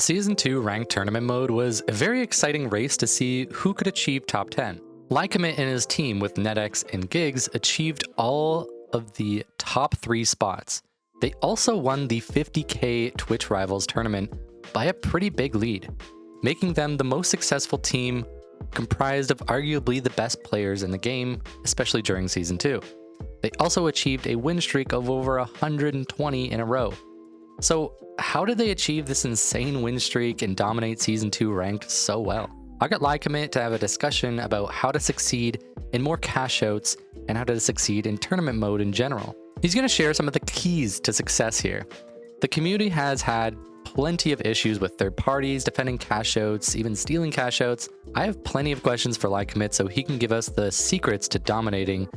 Season 2 ranked tournament mode was a very exciting race to see who could achieve top 10. Lycommit and his team with NetX and Gigs achieved all of the top 3 spots. They also won the 50k Twitch Rivals tournament by a pretty big lead, making them the most successful team comprised of arguably the best players in the game, especially during Season 2. They also achieved a win streak of over 120 in a row. So how did they achieve this insane win streak and dominate Season 2 ranked so well? I got Lycommit to have a discussion about how to succeed in more Cashouts and how to succeed in tournament mode in general. He's going to share some of the keys to success here. The community has had plenty of issues with third parties defending Cashouts, even stealing Cashouts. I have plenty of questions for Lycommit so he can give us the secrets to dominating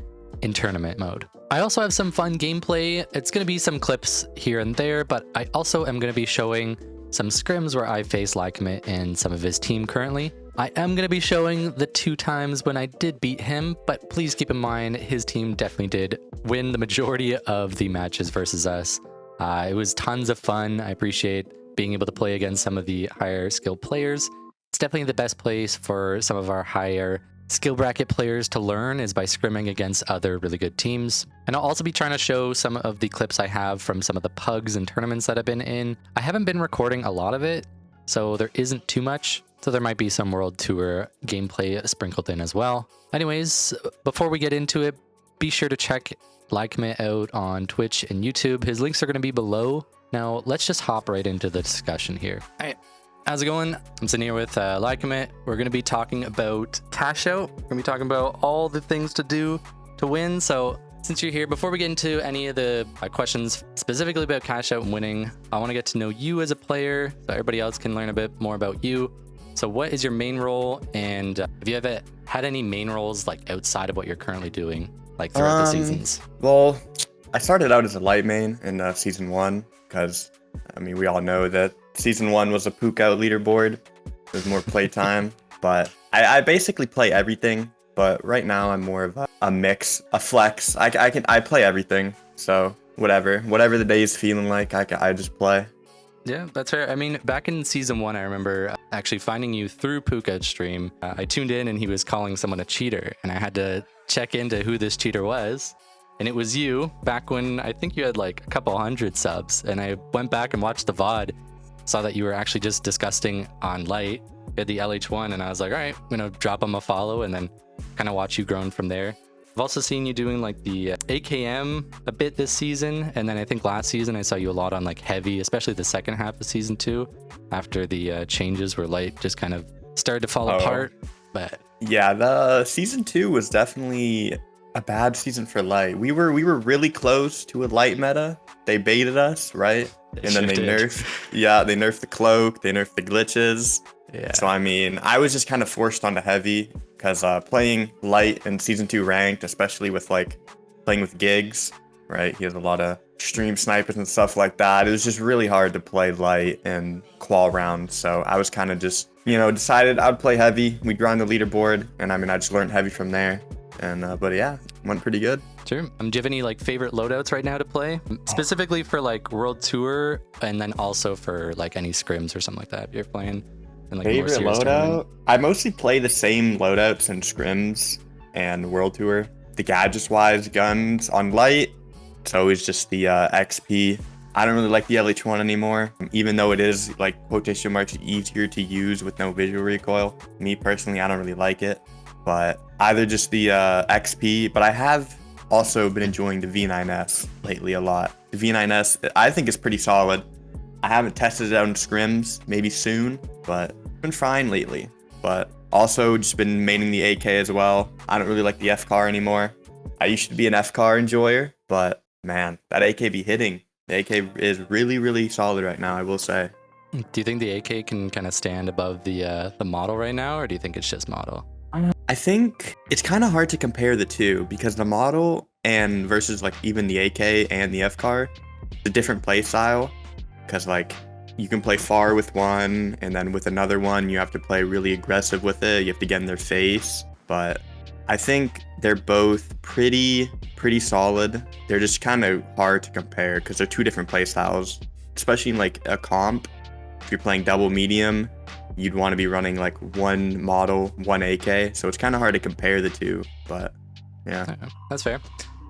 in tournament mode. I also have some fun gameplay. It's going to be some clips here and there, but I also am going to be showing some scrims where I face Lycommit and some of his team currently. I am going to be showing the 2 times when I did beat him, but please keep in mind his team definitely did win the majority of the matches versus us. It was tons of fun. I appreciate being able to play against some of the higher skilled players. It's definitely the best place for some of our higher skill bracket players to learn is by scrimming against other really good teams. And I'll also be trying to show some of the clips I have from some of the pugs and tournaments that I've been in. I haven't been recording a lot of it, so there isn't too much. So there might be some World Tour gameplay sprinkled in as well. Anyways, before we get into it, be sure to check Lycommit out on Twitch and YouTube. His links are going to be below. Now, let's just hop right into the discussion here. All right. How's it going? I'm sitting here with Lycommit. We're going to be talking about Cashout. We're going to be talking about all the things to do to win. So since you're here, before we get into any of the questions specifically about Cashout and winning, I want to get to know you as a player so everybody else can learn a bit more about you. So what is your main role? And have you ever had any main roles like outside of what you're currently doing, like throughout the seasons? Well, I started out as a light main in Season 1 because, I mean, we all know that Season 1 was a pook out leaderboard. There's more playtime, but I basically play everything. But right now I'm more of a mix, a flex. I play everything. So whatever the day is feeling like, I just play. Yeah, that's fair. I mean, back in Season 1, I remember actually finding you through Pookout's stream. I tuned in and he was calling someone a cheater, and I had to check into who this cheater was. And it was you back when I think you had like a couple hundred subs. And I went back and watched the VOD, saw that you were actually just disgusting on light at the LH1. And I was like, all right, I'm going to drop him a follow and then kind of watch you grown from there. I've also seen you doing like the AKM a bit this season, and then I think last season I saw you a lot on like heavy, especially the second half of Season 2 after the changes where light just kind of started to fall apart. But yeah, the Season 2 was definitely a bad season for light. We were really close to a light meta. They baited us, right? And then they nerfed the cloak, they nerfed the glitches. Yeah. So I mean, I was just kind of forced onto heavy because playing light in Season 2 ranked, especially with like playing with Gigs, right? He has a lot of stream snipers and stuff like that. It was just really hard to play light and qual rounds. So I was kind of just, decided I'd play heavy. We'd grind the leaderboard, and I mean, I just learned heavy from there. And but yeah, went pretty good. Sure. Do you have any like favorite loadouts right now to play, specifically for like World Tour, and then also for like any scrims or something like that if you're playing? Like favorite loadout? I mostly play the same loadouts in scrims and World Tour. The gadgets-wise guns on light, it's always just the XP. I don't really like the LH1 anymore, even though it is like quotation marks easier to use with no visual recoil. Me personally, I don't really like it, but either just the XP. But I have also been enjoying the V9S lately a lot. The V9S, I think is pretty solid. I haven't tested it out in scrims, maybe soon, but been fine lately. But also just been maining the AK as well. I don't really like the FCAR anymore. I used to be an FCAR enjoyer, but man, that AK be hitting. The AK is really, really solid right now, I will say. Do you think the AK can kind of stand above the model right now, or do you think it's just model? I think it's kind of hard to compare the two because the model and versus like even the AK and the FCAR, the different play style. Because like you can play far with one, and then with another one you have to play really aggressive with it. You have to get in their face. But I think they're both pretty solid. They're just kind of hard to compare because they're two different play styles, especially in like a comp. you're playing double medium, you'd want to be running like one model, one AK. So it's kind of hard to compare the two, but yeah. Okay, that's fair.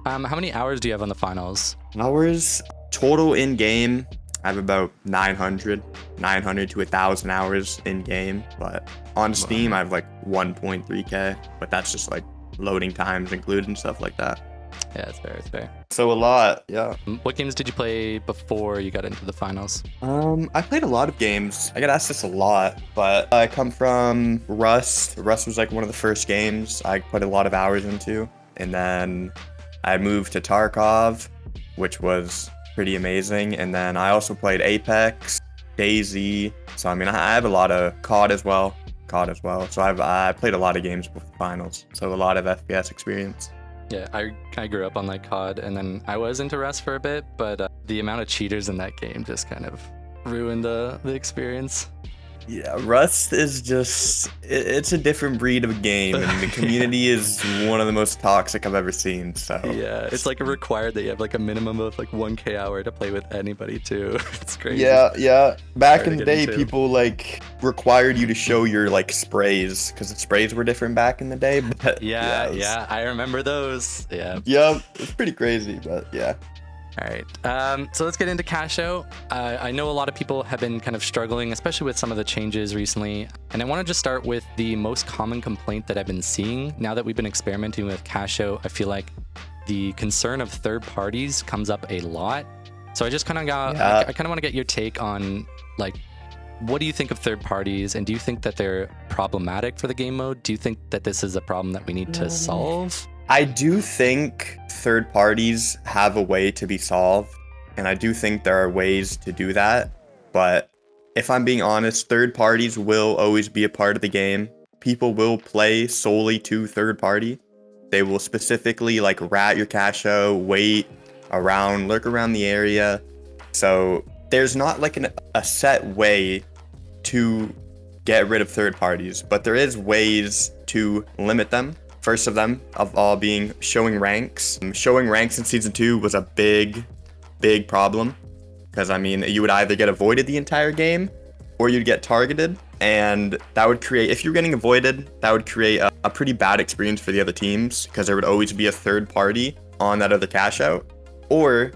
How many hours do you have on the finals? Hours total in game, I have about 900 to 1,000 hours in game, but on Steam I have like 1.3k, but that's just like loading times included and stuff like that. Yeah, it's fair. It's fair. So a lot, yeah. What games did you play before you got into the finals? I played a lot of games. I get asked this a lot, but I come from Rust. Rust was like one of the first games I put a lot of hours into, and then I moved to Tarkov, which was pretty amazing. And then I also played Apex, DayZ. So I mean, I have a lot of COD as well. So I played a lot of games before finals. So a lot of FPS experience. Yeah, I grew up on like COD, and then I was into Rust for a bit, but the amount of cheaters in that game just kind of ruined the experience. Yeah, Rust is just, it's a different breed of game, and the community is one of the most toxic I've ever seen, so. Yeah, it's like required that you have like a minimum of like 1k hour to play with anybody too. It's crazy. Yeah. Back in the day, people like required you to show your like sprays, because the sprays were different back in the day, but yeah, I remember those. Yeah, it's pretty crazy, but yeah. All right, so let's get into Cashout. I know a lot of people have been kind of struggling, especially with some of the changes recently. And I want to just start with the most common complaint that I've been seeing. Now that we've been experimenting with Cashout, I feel like the concern of third parties comes up a lot. So I just kind of I kind of want to get your take on, like, what do you think of third parties? And do you think that they're problematic for the game mode? Do you think that this is a problem that we need to solve? I do think third parties have a way to be solved, and I do think there are ways to do that. But if I'm being honest, third parties will always be a part of the game. People will play solely to third party. They will specifically like rat your Cashout, wait around, lurk around the area. So there's not like a set way to get rid of third parties, but there is ways to limit them. First of them of all being showing ranks. Showing ranks in season 2 was a big problem, because I mean, you would either get avoided the entire game or you'd get targeted, and that would create, if you're getting avoided, that would create a pretty bad experience for the other teams, because there would always be a third party on that other Cashout. Or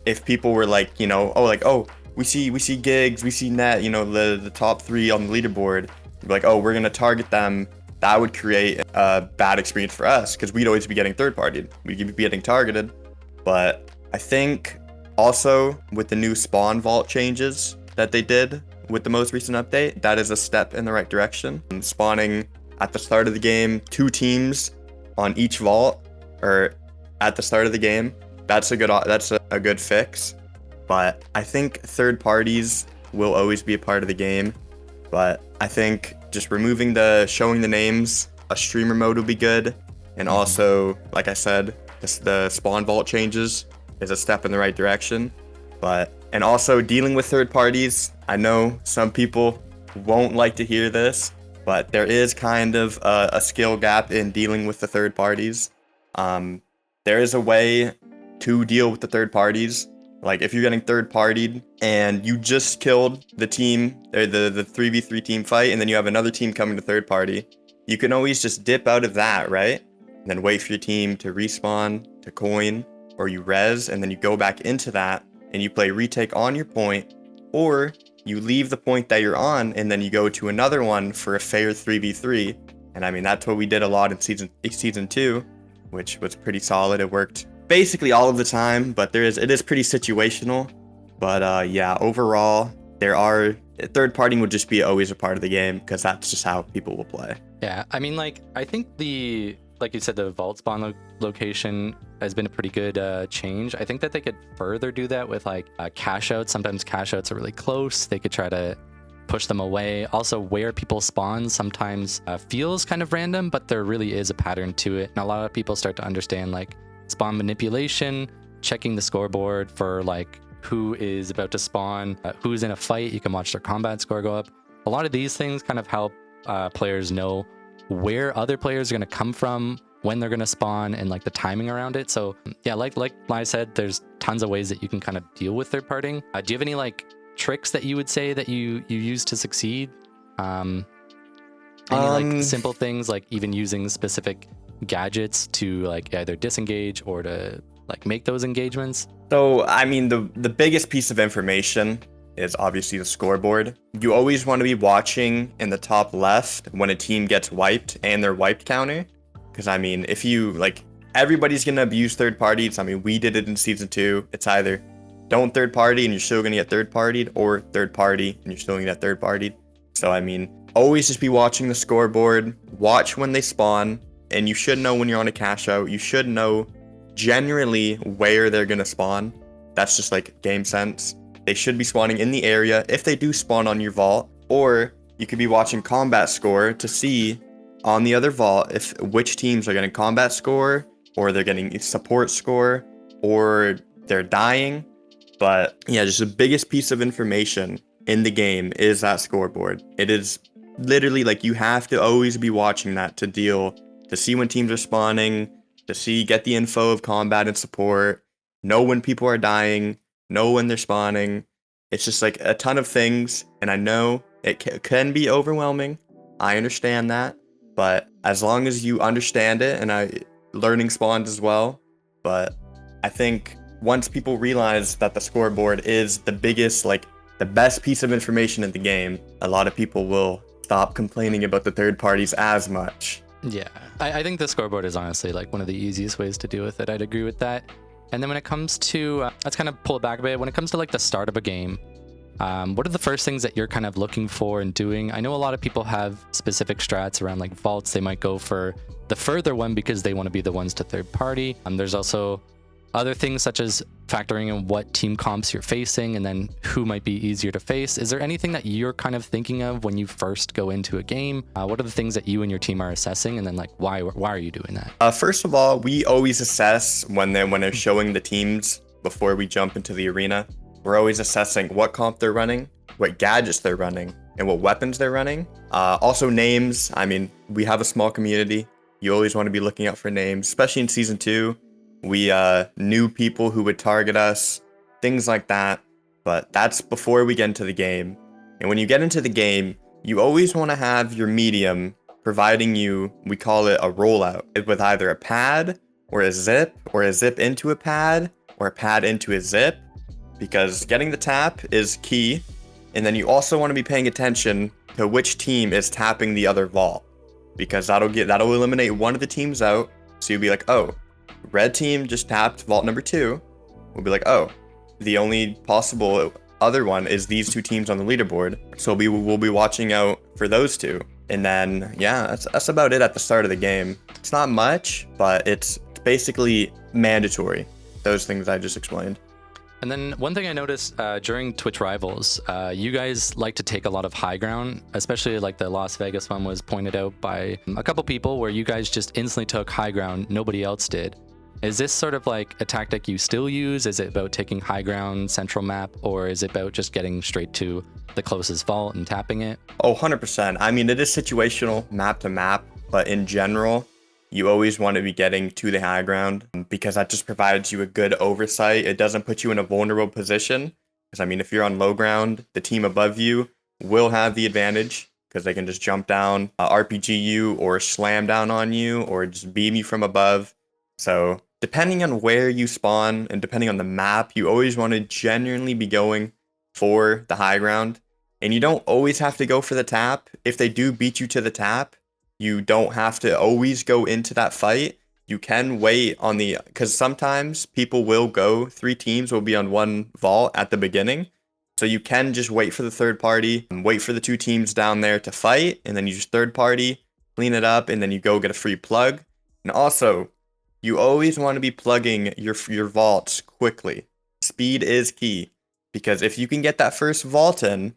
if people were like, you know, we see Gigs, we see Net, you know, the top 3 on the leaderboard, you'd be like, oh, we're gonna target them. That would create a bad experience for us, because we'd always be getting third-partied. We'd be getting targeted. But I think also with the new spawn vault changes that they did with the most recent update, that is a step in the right direction. And spawning at the start of the game, 2 teams on each vault, or at the start of the game, that's a good fix. But I think third parties will always be a part of the game. But I think just removing the showing the names, a streamer mode would be good. And also, like I said, the spawn vault changes is a step in the right direction. And also dealing with third parties, I know some people won't like to hear this, but there is kind of a skill gap in dealing with the third parties. There is a way to deal with the third parties. Like if you're getting third partied and you just killed the team, or the 3v3 team fight, and then you have another team coming to third party, you can always just dip out of that, right? And then wait for your team to respawn, to coin, or you res, and then you go back into that and you play retake on your point, or you leave the point that you're on and then you go to another one for a fair 3v3. And I mean, that's what we did a lot in season 2, which was pretty solid. It worked basically all of the time, but it is pretty situational. But yeah, overall, third party would just be always a part of the game, because that's just how people will play. Yeah, I mean, like, I think like you said, the vault spawn location has been a pretty good change. I think that they could further do that with like Cashouts. Sometimes Cashouts are really close. They could try to push them away. Also, where people spawn sometimes feels kind of random, but there really is a pattern to it. And a lot of people start to understand like spawn manipulation, checking the scoreboard for like who is about to spawn, who's in a fight. You can watch their combat score go up. A lot of these things kind of help players know where other players are going to come from, when they're going to spawn, and like the timing around it. So yeah, like I said, there's tons of ways that you can kind of deal with third partying. Do you have any like tricks that you would say that you use to succeed? Any like simple things, like even using specific gadgets to like either disengage or to like make those engagements? So, I mean, the biggest piece of information is obviously the scoreboard. You always want to be watching in the top left when a team gets wiped and their wiped counter. Because, I mean, if you, like, everybody's going to abuse third parties. I mean, we did it in Season 2. It's either don't third party and you're still going to get third partied, or third party and you're still going to get third partied. So, I mean, always just be watching the scoreboard. Watch when they spawn. And you should know when you're on a cash out. You should know generally where they're going to spawn. That's just like game sense. They should be spawning in the area if they do spawn on your vault, or you could be watching combat score to see on the other vault if which teams are getting combat score, or they're getting support score, or they're dying. But yeah, just the biggest piece of information in the game is that scoreboard. It is literally like you have to always be watching that to see when teams are spawning, to get the info of combat and support, know when people are dying, know when they're spawning. It's just like a ton of things, and I know it can be overwhelming. I understand that, but as long as you understand it, and learning spawns as well. But I think once people realize that the scoreboard is the biggest, like the best piece of information in the game, a lot of people will stop complaining about the third parties as much. Yeah, I think the scoreboard is honestly like one of the easiest ways to deal with it. I'd agree with that. And then when it comes to, let's kind of pull it back a bit. When it comes to like the start of a game, what are the first things that you're kind of looking for and doing? I know a lot of people have specific strats around like vaults. They might go for the further one because they want to be the ones to third party. There's also other things such as factoring in what team comps you're facing and then who might be easier to face. Is there anything that you're kind of thinking of when you first go into a game? What are the things that you and your team are assessing, and then like why are you doing that? First of all, we always assess when they're showing the teams before we jump into the arena. We're always assessing what comp they're running, what gadgets they're running, and what weapons they're running. Also names. I mean, we have a small community. You always want to be looking out for names, especially in Season 2. We knew people who would target us, things like that. But that's before we get into the game. And when you get into the game, you always want to have your medium providing you, we call it a rollout, with either a pad or a zip into a pad, or a pad into a zip, because getting the tap is key. And then you also want to be paying attention to which team is tapping the other vault, because that'll eliminate one of the teams out. So you'll be like, oh, red team just tapped vault number 2. We'll be like, oh, the only possible other one is these two teams on the leaderboard. So we'll be watching out for those two. And then, yeah, that's about it at the start of the game. It's not much, but it's basically mandatory. Those things I just explained. And then one thing I noticed during Twitch Rivals, you guys like to take a lot of high ground, especially like the Las Vegas one was pointed out by a couple people where you guys just instantly took high ground. Nobody else did. Is this sort of like a tactic you still use? Is it about taking high ground central map, or is it about just getting straight to the closest vault and tapping it? Oh, 100%. I mean, it is situational map to map, but in general, you always want to be getting to the high ground, because that just provides you a good oversight. It doesn't put you in a vulnerable position. Because, I mean, if you're on low ground, the team above you will have the advantage, because they can just jump down, RPG you, or slam down on you, or just beam you from above. So depending on where you spawn and depending on the map, you always want to genuinely be going for the high ground. And you don't always have to go for the tap. If they do beat you to the tap, you don't have to always go into that fight. You can wait on because sometimes people will go, 3 teams will be on one vault at the beginning. So you can just wait for the third party and wait for the 2 teams down there to fight. And then you just third party, clean it up, and then you go get a free plug. And also, you always want to be plugging your vaults quickly. Speed is key, because if you can get that first vault in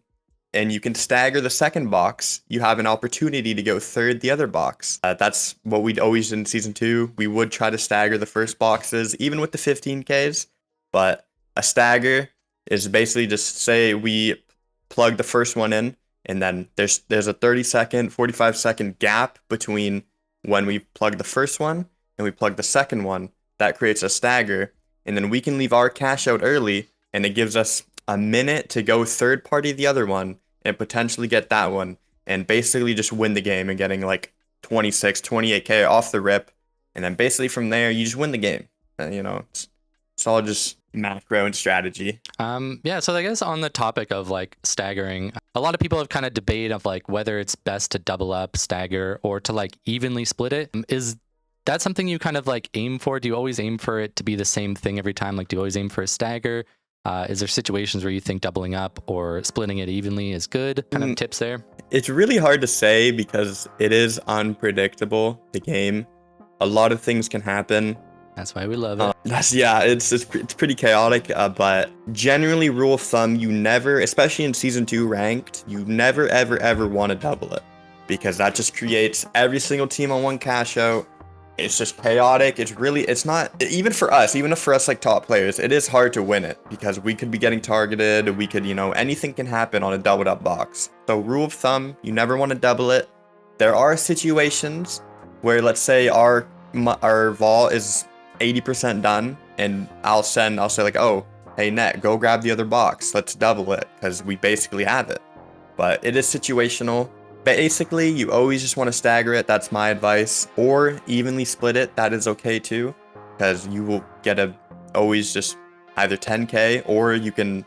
and you can stagger the second box, you have an opportunity to go third the other box. That's what we'd always did in Season 2. We would try to stagger the first boxes, even with the 15Ks. But a stagger is basically just say we plug the first one in, and then there's a 30-second, 45-second gap between when we plug the first one and we plug the second one. That creates a stagger, and then we can leave our cash out early, and it gives us a minute to go third party the other one and potentially get that one and basically just win the game and getting like 26, 28K off the rip. And then basically from there, you just win the game. You know, it's all just macro and strategy. Yeah, so I guess on the topic of like staggering, a lot of people have kind of debated of like whether it's best to double up, stagger, or to like evenly split it. Is that something you kind of like aim for? Do you always aim for it to be the same thing every time? Like, do you always aim for a stagger? Is there situations where you think doubling up or splitting it evenly is good? Kind of tips there? It's really hard to say because it is unpredictable, the game. A lot of things can happen. That's why we love it. It's pretty chaotic, but generally rule of thumb, you never, especially in season 2 ranked, you never ever want to double it because that just creates every single team on one Cashout. It's just chaotic. It's not, even for us like top players, it is hard to win it because we could be getting targeted. We could, anything can happen on a doubled up box. So rule of thumb, you never want to double it. There are situations where, let's say our vault is 80% done and I'll say like, oh, hey Net, go grab the other box. Let's double it because we basically have it. But it is situational. Basically, you always just want to stagger it. That's my advice. Or evenly split it. That is okay too, because you will get always just either 10K or you can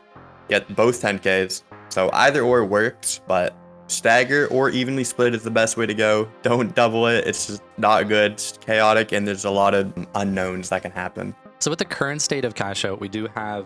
get both 10Ks. So either or works, but stagger or evenly split is the best way to go. Don't double it. It's just not good. It's chaotic, and there's a lot of unknowns that can happen. So with the current state of Cashout, we do have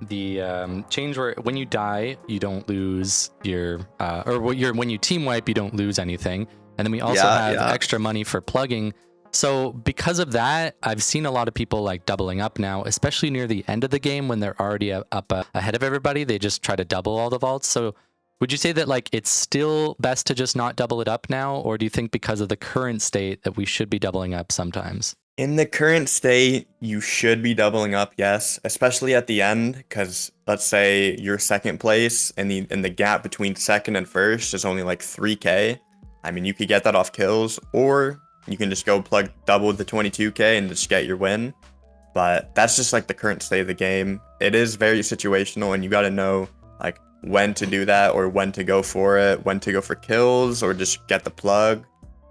the change where when you die, you don't lose your, when you team wipe, you don't lose anything. And then we also have extra money for plugging. So because of that, I've seen a lot of people like doubling up now, especially near the end of the game when they're already up ahead of everybody. They just try to double all the vaults. So would you say that like it's still best to just not double it up now? Or do you think because of the current state that we should be doubling up sometimes? In the current state, you should be doubling up, yes, especially at the end, because let's say you're second place and the gap between second and first is only like 3K. I mean, you could get that off kills, or you can just go plug double the 22K and just get your win. But that's just like the current state of the game. It is very situational, and you got to know like when to do that or when to go for it, when to go for kills or just get the plug.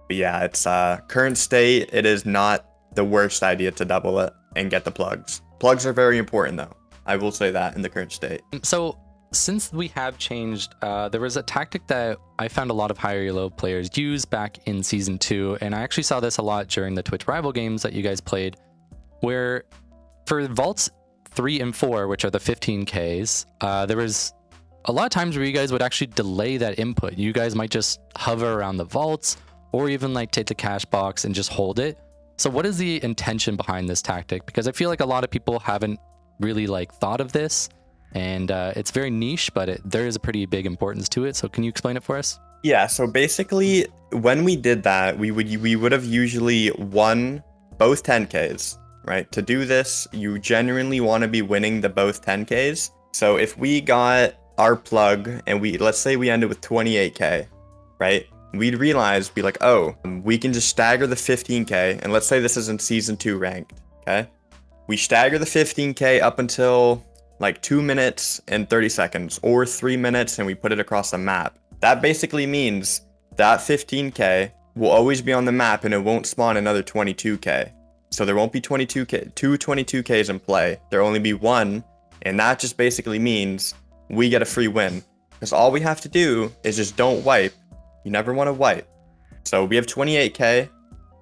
But yeah, it's current state. It is not the worst idea to double it and get the plugs. Plugs are very important though. I will say that in the current state. So since we have changed, there was a tactic that I found a lot of higher elo players use back in season 2. And I actually saw this a lot during the Twitch rival games that you guys played, where for vaults 3 and 4, which are the 15Ks, there was a lot of times where you guys would actually delay that input. You guys might just hover around the vaults or even like take the cash box and just hold it. So what is the intention behind this tactic? Because I feel like a lot of people haven't really like thought of this, and it's very niche, but there is a pretty big importance to it. So can you explain it for us? Yeah, so basically when we did that, we would have usually won both 10Ks, right? To do this, you genuinely want to be winning the both 10Ks. So if we got our plug and let's say we ended with 28K, right? We'd realize, be like, oh, we can just stagger the 15K. And let's say this is in season 2 ranked, okay? We stagger the 15K up until like 2 minutes and 30 seconds or 3 minutes, and we put it across the map. That basically means that 15K will always be on the map and it won't spawn another 22K. So there won't be 2 22Ks in play. There'll only be one. And that just basically means we get a free win. Because all we have to do is just don't wipe. You never want to wipe. So we have 28K,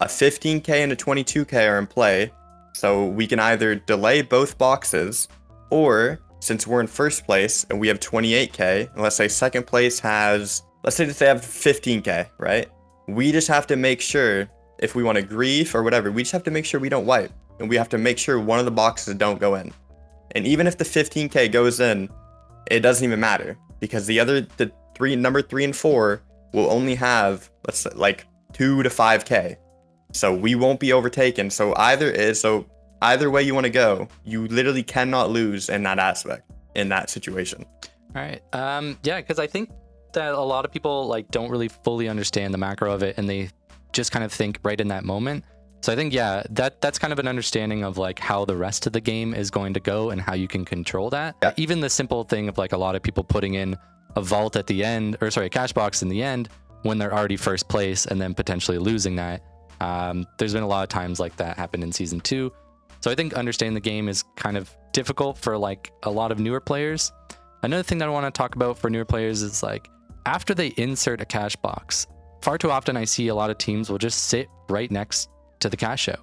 a 15K and a 22K are in play. So we can either delay both boxes, or since we're in first place and we have 28K, and let's say second place has, let's say that they have 15K, right? We just have to make sure, if we want to grief or whatever, we just have to make sure we don't wipe. And we have to make sure one of the boxes don't go in. And even if the 15K goes in, it doesn't even matter, because number 3 and 4 will only have, let's say, like 2 to 5K. So we won't be overtaken. So either way you want to go, you literally cannot lose in that aspect, in that situation. All right. Yeah, because I think that a lot of people like don't really fully understand the macro of it, and they just kind of think right in that moment. So I think, yeah, that's kind of an understanding of like how the rest of the game is going to go and how you can control that. Yeah. Even the simple thing of like a lot of people putting in a vault at the end, or sorry, a cash box in the end when they're already first place and then potentially losing that. There's been a lot of times like that happened in season 2. So I think understanding the game is kind of difficult for like a lot of newer players. Another thing that I want to talk about for newer players is like after they insert a cash box, far too often I see a lot of teams will just sit right next to the cash out,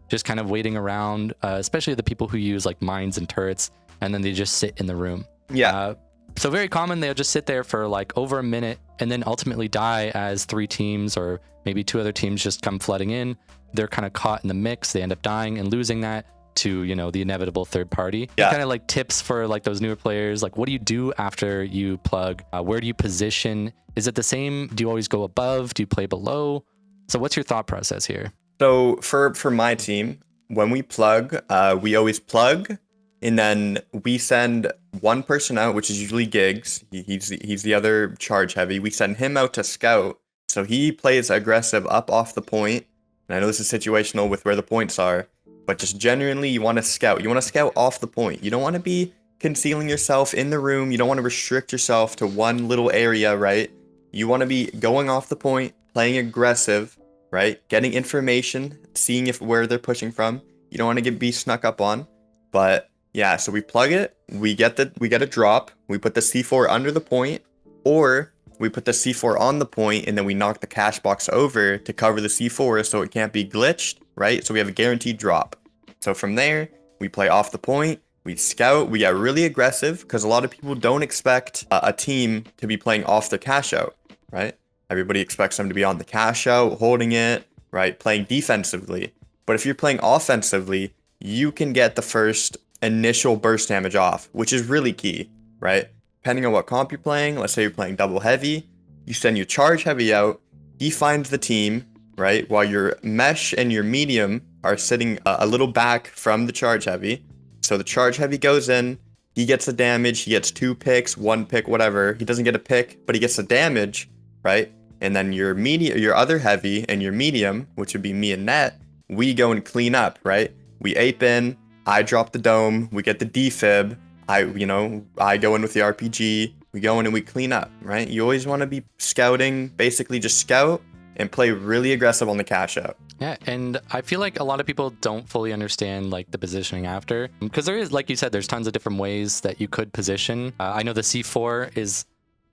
just kind of waiting around, especially the people who use like mines and turrets, and then they just sit in the room. Yeah. So very common, they'll just sit there for like over a minute and then ultimately die as 3 teams or maybe 2 other teams just come flooding in. They're kind of caught in the mix. They end up dying and losing that to, you know, the inevitable third party. Yeah. Kind of like tips for like those newer players. Like, what do you do after you plug? Where do you position? Is it the same? Do you always go above? Do you play below? So what's your thought process here? So for my team, when we plug, we always plug, and then we send one person out, which is usually Gigs. He's the other charge heavy. We send him out to scout, so he plays aggressive up off the point. And I know this is situational with where the points are, but just genuinely, you want to scout. You want to scout off the point. You don't want to be concealing yourself in the room. You don't want to restrict yourself to one little area, right? You want to be going off the point, playing aggressive, right? Getting information, seeing where they're pushing from. You don't want to be snuck up on. But yeah, so we plug it, we get a drop, we put the C4 under the point, or we put the C4 on the point and then we knock the cash box over to cover the C4 so it can't be glitched, right? So we have a guaranteed drop. So from there, we play off the point, we scout, we get really aggressive because a lot of people don't expect a team to be playing off the cash out, right? Everybody expects them to be on the cash out, holding it, right? Playing defensively. But if you're playing offensively, you can get the first initial burst damage off, which is really key, right? Depending on what comp you're playing, let's say you're playing double heavy, you send your charge heavy out, he finds the team, right? While your mesh and your medium are sitting a little back from the charge heavy. So the charge heavy goes in, he gets the damage, he gets 2 picks, 1 pick, whatever. He doesn't get a pick, but he gets the damage, right? And then your other heavy and your medium, which would be me and Net, we go and clean up, right? We ape in, I drop the dome, we get the defib, I go in with the RPG, we go in and we clean up, right? You always want to be scouting, basically just scout and play really aggressive on the cash out. Yeah, and I feel like a lot of people don't fully understand like the positioning after, because there is, like you said, there's tons of different ways that you could position. I know the C4 is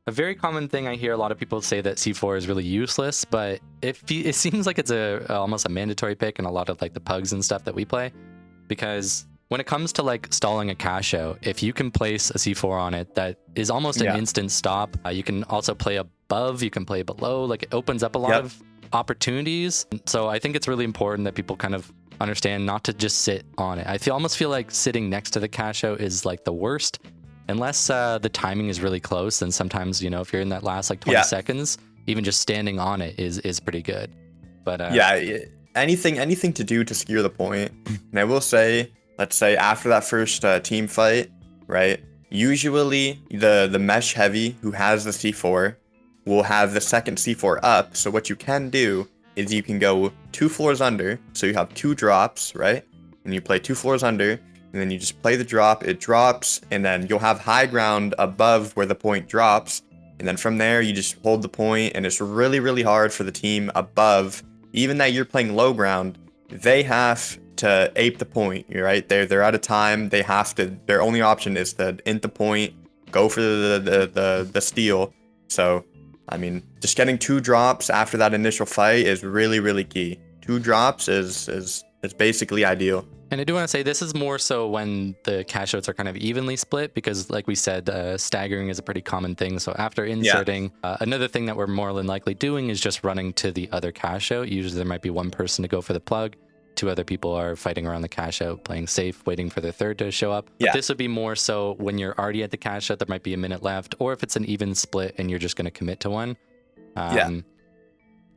a very common thing. I hear a lot of people say that C4 is really useless, but it seems like it's almost a mandatory pick in a lot of like the pugs and stuff that we play, because when it comes to like stalling a cash out, if you can place a C4 on it, that is almost an instant stop. You can also play above, you can play below, like it opens up a lot of opportunities. So I think it's really important that people kind of understand not to just sit on it. I almost feel like sitting next to the cash out is like the worst. Unless the timing is really close, then sometimes, you know, if you're in that last like 20 seconds, even just standing on it is pretty good. But anything to do to secure the point. And I will say, let's say after that first team fight, right? Usually the mesh heavy who has the C4 will have the second C4 up. So what you can do is you can go 2 floors under. So you have 2 drops, right? And you play 2 floors under, and then you just play the drop, it drops, and then you'll have high ground above where the point drops. And then from there, you just hold the point, and it's really, really hard for the team above, even that you're playing low ground, they have to ape the point, right? They're out of time. They have to, their only option is to int the point, go for the steal. So, I mean, just getting 2 drops after that initial fight is really, really key. 2 drops is basically ideal. And I do want to say this is more so when the cash outs are kind of evenly split, because like we said, staggering is a pretty common thing. So after inserting, another thing that we're more than likely doing is just running to the other cash out. Usually there might be 1 person to go for the plug. 2 other people are fighting around the cash out, playing safe, waiting for their third to show up. But this would be more so when you're already at the cash out, there might be a minute left, or if it's an even split and you're just going to commit to one.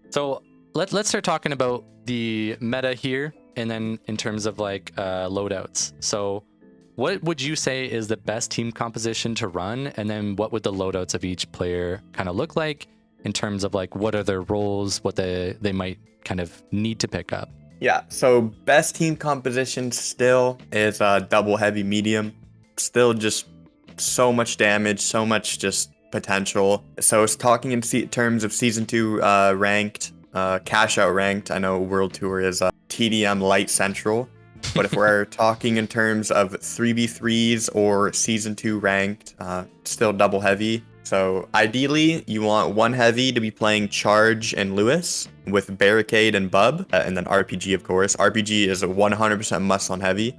So let's start talking about the meta here, and then in terms of like loadouts. So what would you say is the best team composition to run? And then what would the loadouts of each player kind of look like in terms of like what are their roles, what they might kind of need to pick up? Yeah, so best team composition still is double heavy medium. Still just so much damage, so much just potential. So it's talking in terms of season 2 ranked, Cashout ranked. I know World Tour is TDM light central, but if we're talking in terms of 3v3s or season 2 ranked, still double heavy. So ideally, you want one heavy to be playing Charge and Lewis with Barricade and Bub, and then RPG, of course. RPG is a 100% must on heavy.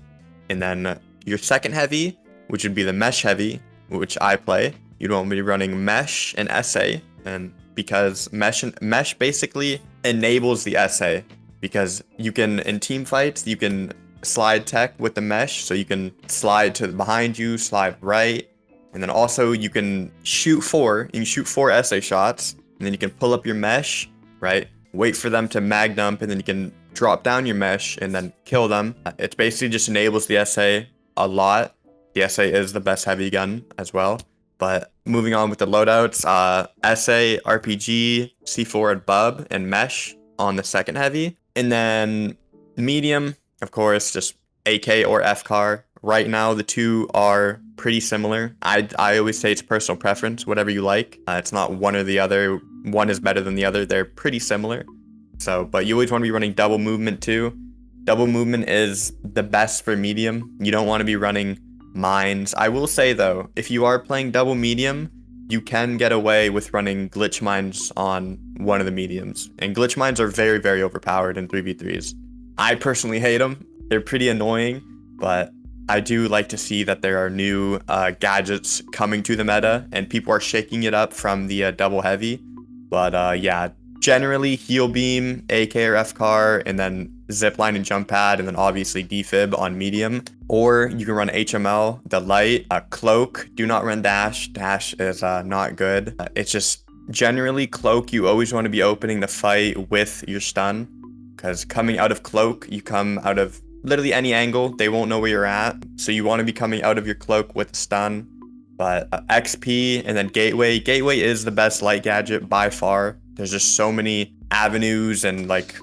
And then your second heavy, which would be the Mesh heavy, which I play. You'd want me to be running Mesh and SA, and because Mesh basically enables the SA, because you can, in team fights, you can slide tech with the Mesh, so you can slide to behind you, slide right. And then also you can shoot four SA shots, and then you can pull up your Mesh, right? Wait for them to mag dump, and then you can drop down your Mesh and then kill them. It basically just enables the SA a lot. The SA is the best heavy gun as well. But moving on with the loadouts, SA, RPG, C4 and Bub, and Mesh on the second heavy. And then medium, of course, just AK or FCAR. Right now, the two are pretty similar. I always say it's personal preference, whatever you like. It's not one or the other. One is better than the other. They're pretty similar. So, but you always want to be running double movement too. Double movement is the best for medium. You don't want to be running mines. I will say though, if you are playing double medium, you can get away with running glitch mines on one of the mediums. And glitch mines are very, very overpowered in 3v3s. I personally hate them. They're pretty annoying, but I do like to see that there are new gadgets coming to the meta, and people are shaking it up from the double heavy. But yeah, generally heal beam, AK or FCAR, and then zipline and jump pad, and then obviously defib on medium. Or you can run HML, the light, cloak. Do not run dash. Dash is not good. It's just generally cloak. You always want to be opening the fight with your stun, because coming out of cloak, you come out of literally any angle. They won't know where you're at. So you want to be coming out of your cloak with stun. But XP and then gateway. Gateway is the best light gadget by far. There's just so many avenues and like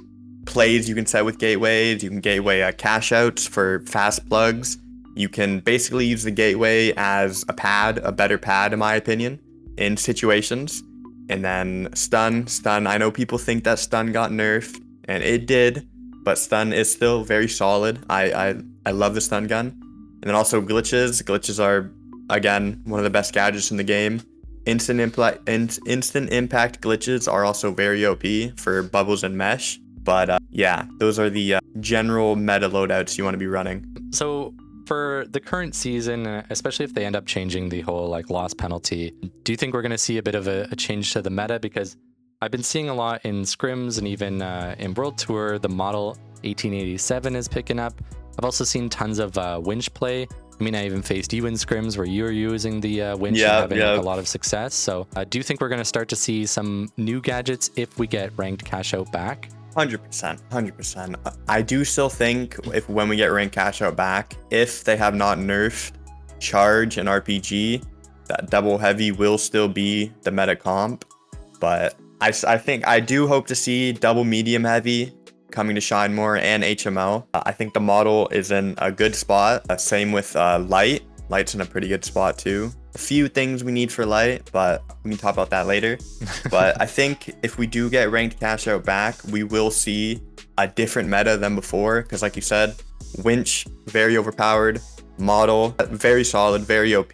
plays you can set with gateways. You can gateway Cashouts for fast plugs. You can basically use the gateway as a pad, a better pad in my opinion, in situations. And then stun. I know people think that stun got nerfed, and it did, but stun is still very solid. I love the stun gun. And then also glitches. Glitches are, again, one of the best gadgets in the game. Instant impact glitches are also very OP for bubbles and mesh. But yeah, those are the general meta loadouts you want to be running. So for the current season, especially if they end up changing the whole like loss penalty, do you think we're going to see a bit of a change to the meta? Because I've been seeing a lot in scrims and even in World Tour, the model 1887 is picking up. I've also seen tons of winch play. I mean, I even faced you in scrims where you're using the winch and having a lot of success. So do you think we're going to start to see some new gadgets if we get ranked Cashout back? 100%. I do still think when we get ranked Cashout back, if they have not nerfed Charge and RPG, that double heavy will still be the meta comp. But I think I do hope to see double medium heavy coming to shine more, and HML. I think the model is in a good spot. Same with light. Light's in a pretty good spot too. A few things we need for light, but we can talk about that later. But I think if we do get ranked Cashout back, we will see a different meta than before. Because like you said, winch, very overpowered. Model, very solid, very OP.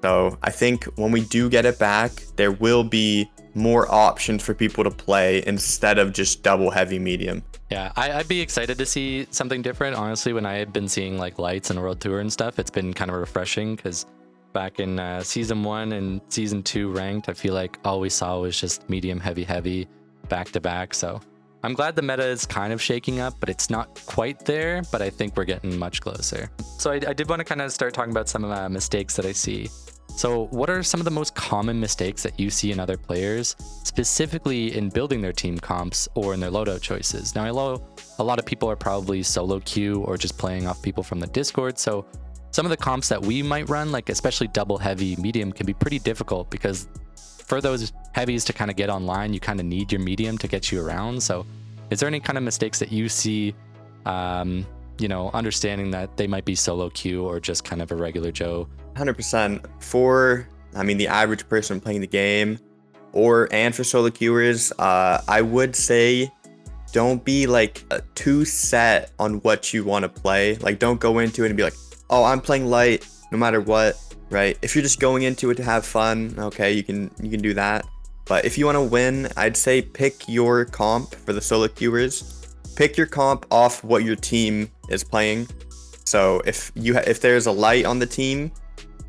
So I think when we do get it back, there will be more options for people to play instead of just double heavy medium. Yeah, I'd be excited to see something different. Honestly, when I had been seeing like lights and World Tour and stuff, it's been kind of refreshing because back in season 1 and season 2 ranked, I feel like all we saw was just medium, heavy, back to back. So I'm glad the meta is kind of shaking up, but it's not quite there, but I think we're getting much closer. So I did want to kind of start talking about some of the mistakes that I see. So what are some of the most common mistakes that you see in other players, specifically in building their team comps or in their loadout choices? Now, I know a lot of people are probably solo queue or just playing off people from the Discord. So some of the comps that we might run, like especially double heavy medium, can be pretty difficult because for those heavies to kind of get online, you kind of need your medium to get you around. So Is there any kind of mistakes that you see, you know, understanding that they might be solo queue or just kind of a regular Joe? 100%. For, I mean, the average person playing the game, and for solo queuers, I would say don't be like too set on what you want to play. Like, don't go into it and be like, oh, I'm playing light no matter what, right? If you're just going into it to have fun, okay, you can do that. But if you want to win, I'd say pick your comp for the solo queuers. Pick your comp off what your team is playing. So if there's a light on the team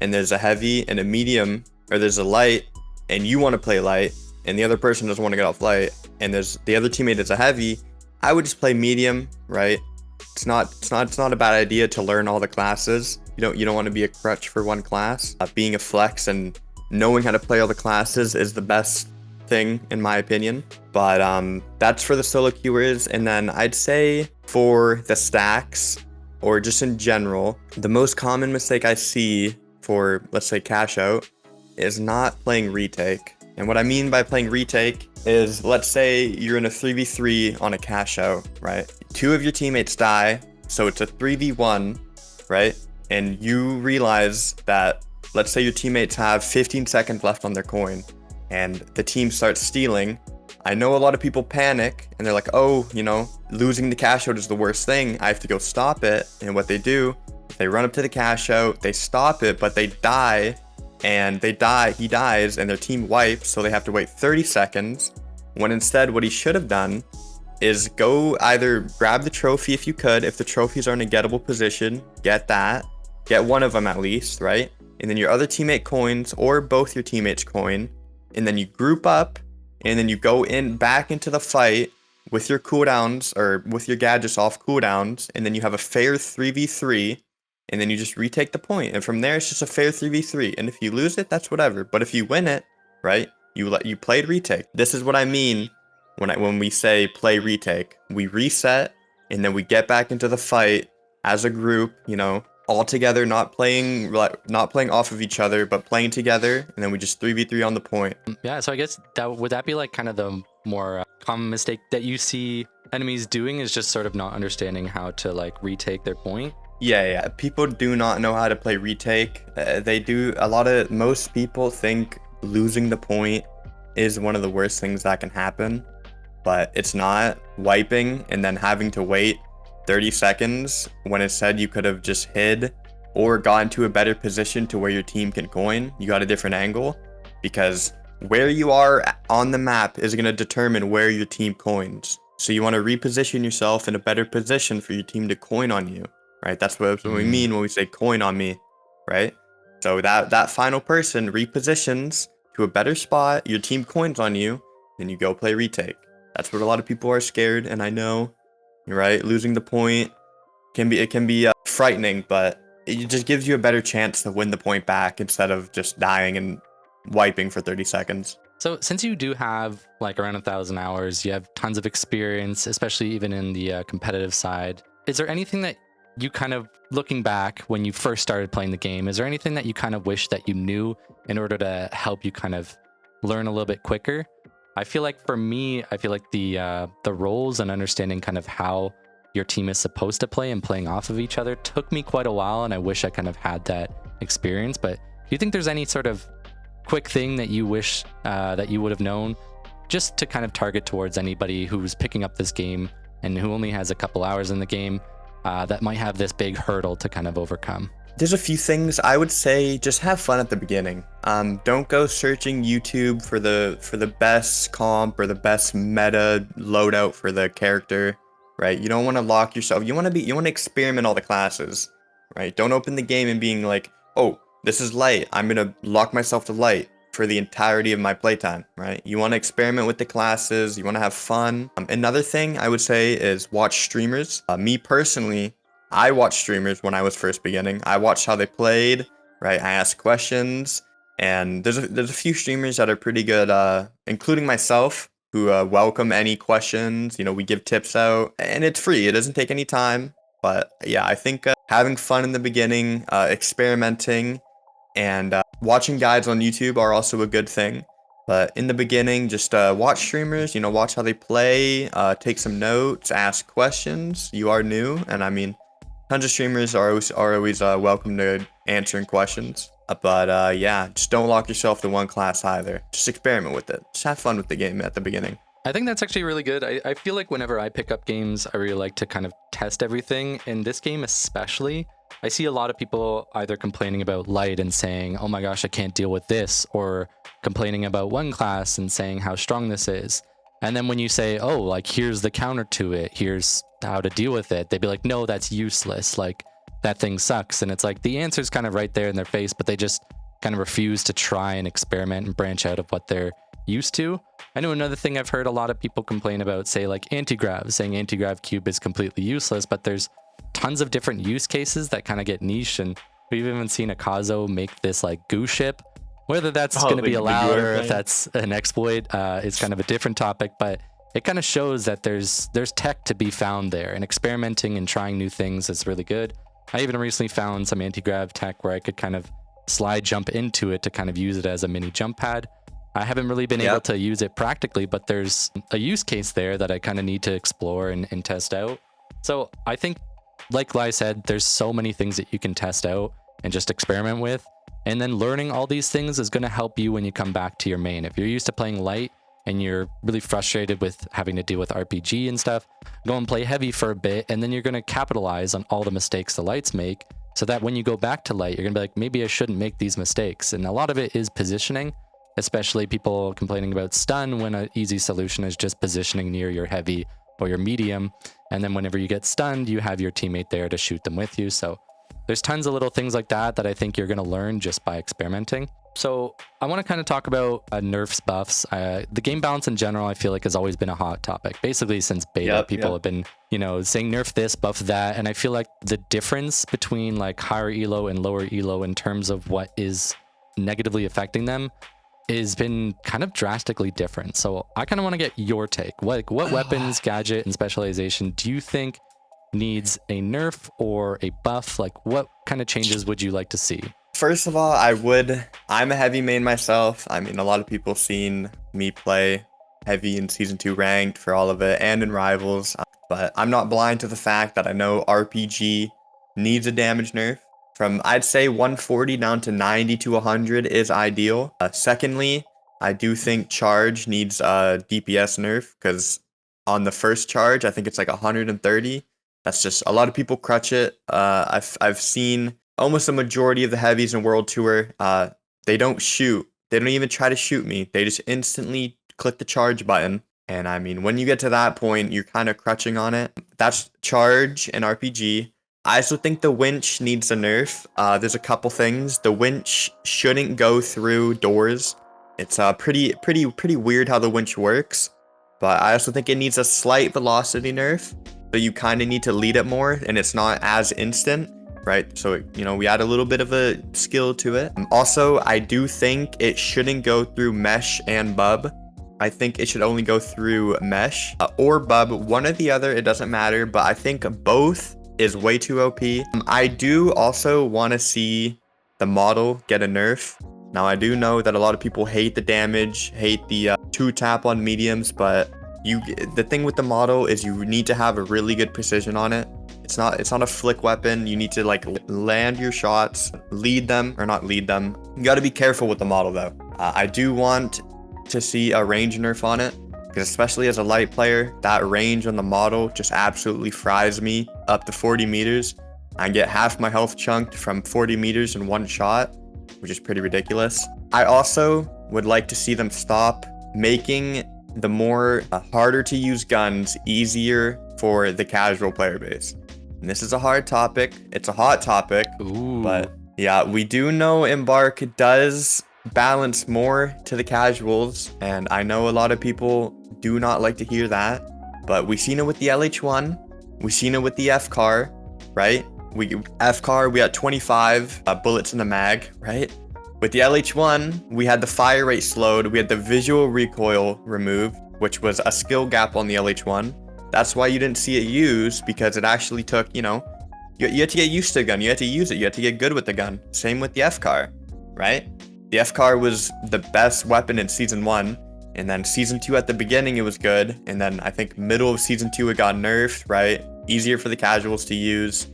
and there's a heavy and a medium, or there's a light and you want to play light and the other person doesn't want to get off light and there's the other teammate is a heavy, I would just play medium, right? It's not a bad idea to learn all the classes. You don't want to be a crutch for one class. Being a flex and knowing how to play all the classes is the best thing in my opinion. But that's for the solo queuers. And then I'd say for the stacks, or just in general, the most common mistake I see for, let's say, Cashout is not playing retake. And what I mean by playing retake is, let's say you're in a 3v3 on a Cashout, right? 2 of your teammates die, so it's a 3v1, right? And you realize that, let's say your teammates have 15 seconds left on their coin and the team starts stealing. I know a lot of people panic and they're like, oh, you know, losing the Cashout is the worst thing. I have to go stop it. And what they do, they run up to the Cashout, they stop it, but they die. And he dies, and their team wipes, so they have to wait 30 seconds. When instead, what he should have done is go either grab the trophy if you could. If the trophies are in a gettable position, get that. Get one of them at least, right? And then your other teammate coins, or both your teammates coin. And then you group up, and then you go back into the fight with your cooldowns, or with your gadgets off cooldowns. And then you have a fair 3v3. And then you just retake the point, and from there it's just a fair 3v3. And if you lose it, that's whatever. But if you win it, right? You played retake. This is what I mean when we say play retake. We reset, and then we get back into the fight as a group, you know, all together, not playing off of each other, but playing together, and then we just 3v3 on the point. Yeah, so I guess would that be like kind of the more common mistake that you see enemies doing, is just sort of not understanding how to like retake their point? Yeah. People do not know how to play retake. Most people think losing the point is one of the worst things that can happen, but it's not. Wiping and then having to wait 30 seconds when instead you could have just hid or gotten to a better position to where your team can coin. You got a different angle, because where you are on the map is going to determine where your team coins. So you want to reposition yourself in a better position for your team to coin on you. Right, that's what we mean when we say coin on me, right? So that final person repositions to a better spot, your team coins on you, and you go play retake. That's what a lot of people are scared, and I know, you're right. Losing the point can be frightening, but it just gives you a better chance to win the point back instead of just dying and wiping for 30 seconds. So since you do have like around 1,000 hours, you have tons of experience, especially even in the competitive side. Is there anything that you kind of, looking back when you first started playing the game, is there anything that you kind of wish that you knew in order to help you kind of learn a little bit quicker? I feel like for me, the roles and understanding kind of how your team is supposed to play and playing off of each other took me quite a while, and I wish I kind of had that experience. But do you think there's any sort of quick thing that you wish that you would have known, just to kind of target towards anybody who's picking up this game and who only has a couple hours in the game, that might have this big hurdle to kind of overcome? There's a few things. I would say just have fun at the beginning. Don't go searching YouTube for the best comp or the best meta loadout for the character, right? You don't want to lock yourself. You want to experiment all the classes, right? Don't open the game and being like, oh, this is light, I'm gonna lock myself to light for the entirety of my playtime, right? You want to experiment with the classes, you want to have fun. Another thing I would say is watch streamers. Me personally, I watched streamers when I was first beginning. I watched how they played, right? I asked questions, and there's a few streamers that are pretty good, including myself, who welcome any questions. You know, we give tips out, and it's free. It doesn't take any time. But yeah, I think having fun in the beginning, experimenting, and watching guides on YouTube are also a good thing. But in the beginning, just watch streamers, watch how they play, take some notes, ask questions. You are new, and I mean, tons of streamers are always welcome to answering questions. But yeah, just don't lock yourself to one class either. Just experiment with it. Just have fun with the game at the beginning. I think that's actually really good. I feel like whenever I pick up games, I really like to kind of test everything. In this game especially, I see a lot of people either complaining about light and saying, oh my gosh, I can't deal with this, or complaining about one class and saying how strong this is. And then when you say, oh, like, here's the counter to it, here's how to deal with it, they'd be like, no, that's useless. Like, that thing sucks. And it's like the answer's kind of right there in their face, but they just kind of refuse to try and experiment and branch out of what they're used to. I know another thing I've heard a lot of people complain about, say like anti-grav, saying anti-grav cube is completely useless, but there's tons of different use cases that kind of get niche, and we've even seen a Kazo make this like goo ship. Whether that's going to be allowed or if that's an exploit is kind of a different topic, but it kind of shows that there's tech to be found there, and experimenting and trying new things is really good. I even recently found some anti-grav tech where I could kind of slide jump into it to kind of use it as a mini jump pad. I haven't really been able to use it practically, but there's a use case there that I kind of need to explore and test out. So I think, like Lai said, there's so many things that you can test out and just experiment with. And then learning all these things is going to help you when you come back to your main. If you're used to playing light and you're really frustrated with having to deal with RPG and stuff, go and play heavy for a bit, and then you're going to capitalize on all the mistakes the lights make, so that when you go back to light, you're going to be like, maybe I shouldn't make these mistakes. And a lot of it is positioning, especially people complaining about stun, when an easy solution is just positioning near your heavy or your medium. And then whenever you get stunned, you have your teammate there to shoot them with you. So there's tons of little things like that that I think you're going to learn just by experimenting. So I want to kind of talk about Nerfs buffs. The game balance in general, I feel like, has always been a hot topic. Basically, since beta, people have been, saying nerf this, buff that. And I feel like the difference between like higher elo and lower elo in terms of what is negatively affecting them has been kind of drastically different. So I kind of want to get your take. What weapons, gadget, and specialization do you think needs a nerf or a buff? Like, what kind of changes would you like to see? First of all, I'm a heavy main myself. I mean, a lot of people seen me play heavy in Season 2 ranked for all of it and in Rivals. But I'm not blind to the fact that I know RPG needs a damage nerf. From, I'd say, 140 down to 90 to 100 is ideal. Secondly, I do think charge needs a DPS nerf, because on the first charge, I think it's like 130. That's just, a lot of people crutch it. I've seen almost a majority of the heavies in World Tour, they don't shoot. They don't even try to shoot me. They just instantly click the charge button. And I mean, when you get to that point, you're kind of crutching on it. That's charge and RPG. I also think the winch needs a nerf. There's a couple things. The winch shouldn't go through doors. It's pretty weird how the winch works. But I also think it needs a slight velocity nerf. So you kind of need to lead it more, and it's not as instant, right? So, we add a little bit of a skill to it. Also, I do think it shouldn't go through mesh and bub. I think it should only go through mesh or bub, one or the other. It doesn't matter, but I think both is way too OP. I do also want to see the model get a nerf. Now, I do know that a lot of people hate the damage, hate the 2-tap on mediums, but the thing with the model is you need to have a really good precision on it. It's not a flick weapon. You need to like land your shots, lead them or not lead them. You got to be careful with the model though. I do want to see a range nerf on it, because especially as a light player, that range on the model just absolutely fries me up to 40 meters. I get half my health chunked from 40 meters in one shot, which is pretty ridiculous. I also would like to see them stop making the more harder to use guns easier for the casual player base. And this is a hard topic. It's a hot topic. Ooh. But yeah, we do know Embark does balance more to the casuals, and I know a lot of people do not like to hear that, but we've seen it with the LH1, we've seen it with the F-Car, right? F-Car, we had 25 bullets in the mag, right? With the LH1, we had the fire rate slowed, we had the visual recoil removed, which was a skill gap on the LH1. That's why you didn't see it used, because it actually took, you had to get used to the gun, you had to use it, you had to get good with the gun. Same with the F-Car, right? The FCAR was the best weapon in Season 1, and then Season 2 at the beginning it was good, and then I think middle of Season 2 it got nerfed, right? Easier for the casuals to use,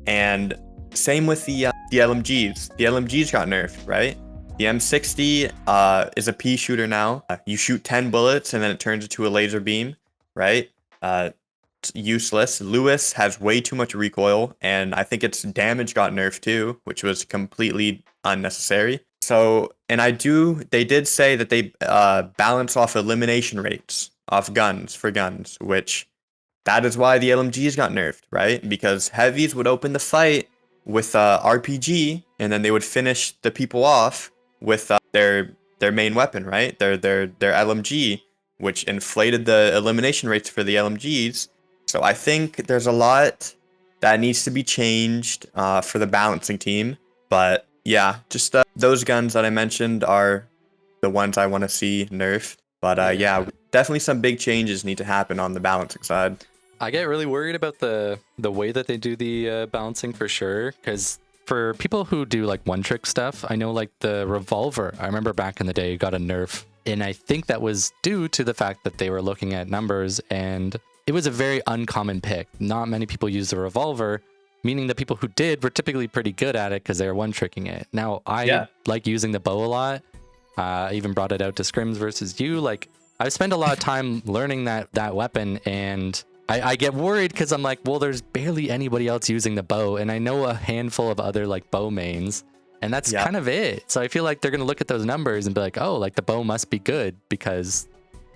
and same with the LMGs. The LMGs got nerfed, right? The M60 is a pea shooter now. You shoot 10 bullets and then it turns into a laser beam, right? It's useless. Lewis has way too much recoil, and I think its damage got nerfed too, which was completely unnecessary. So, and they did say that they balance off elimination rates off guns for guns, which that is why the LMGs got nerfed, right? Because heavies would open the fight with RPG, and then they would finish the people off with their main weapon, right? Their LMG, which inflated the elimination rates for the LMGs. So I think there's a lot that needs to be changed for the balancing team. But yeah, just those guns that I mentioned are the ones I want to see nerfed. But yeah, definitely some big changes need to happen on the balancing side. I get really worried about the way that they do the balancing for sure, because for people who do like one-trick stuff, I know like the revolver, I remember back in the day got a nerf, and I think that was due to the fact that they were looking at numbers, and it was a very uncommon pick. Not many people use the revolver, meaning the people who did were typically pretty good at it because they were one-tricking it. Now, I like using the bow a lot. I even brought it out to scrims versus you. Like, I spent a lot of time learning that weapon, and I get worried because I'm like, well, there's barely anybody else using the bow, and I know a handful of other like bow mains, and that's kind of it. So I feel like they're gonna look at those numbers and be like, oh, like the bow must be good because